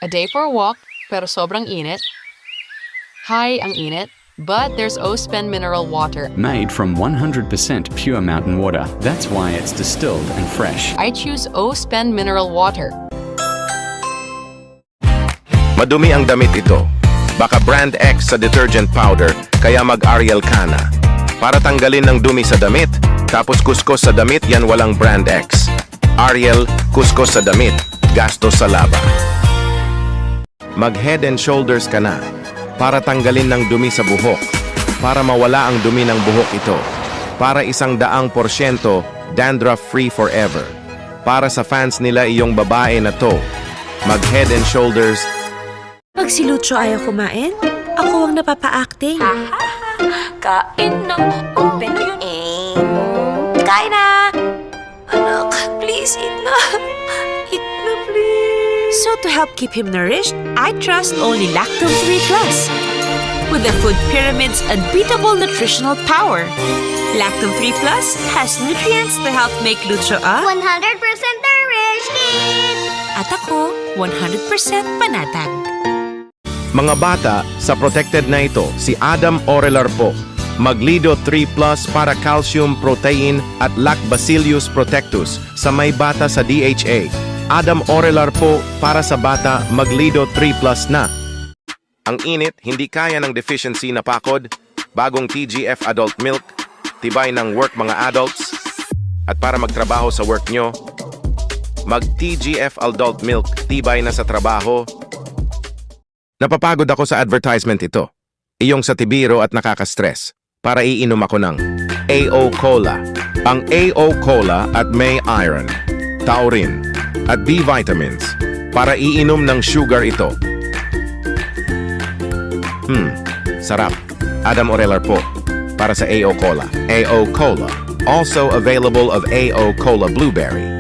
A day for a walk, pero sobrang init. Hi, ang init. But there's O-Spend mineral water. Made from 100% pure mountain water. That's why it's distilled and fresh. I choose O-Spend mineral water. Madumi ang damit ito. Baka brand X sa detergent powder, kaya mag-Ariel ka na. Para tanggalin ng dumi sa damit, tapos kuskos sa damit, yan walang brand X. Ariel, kuskos sa damit, gastos sa laba. Mag Head and Shoulders ka na. Para tanggalin ng dumi sa buhok. Para mawala ang dumi ng buhok ito. Para 100% dandruff-free forever. Para sa fans nila iyong babae na to. Mag Head and Shoulders. Pag si Lucho ayaw kumain, ako ang napapa-acting. Kain na. Open na yun. Kain na! Anak, please, eat na. Eat na, please. So to help keep him nourished, I trust only Lactum 3 Plus. With the food pyramid's unbeatable nutritional power. Lactum 3 Plus has nutrients to help make Lucho a 100% nourished kid! at ako 100% panatag. Mga bata, sa protected na ito, si Adam Orelar po. Maglido 3 Plus para calcium, protein at Lactobacillus protectus sa may bata sa DHA. Adam Orelar po para sa bata, Maglido 3 Plus na. Ang init, hindi kaya ng deficiency na pakod, bagong TGF Adult Milk, tibay ng work mga adults, at para magtrabaho sa work nyo, mag-TGF Adult Milk, tibay na sa trabaho. Napapagod ako sa advertisement ito. Iyong sa tibiro at nakaka-stress. Para iinom ako ng AO Cola. Ang AO Cola at may iron, taurine, at B vitamins. Para iinom ng sugar ito. Sarap. Adam Orelar po. Para sa AO Cola. AO Cola. Also available of AO Cola Blueberry.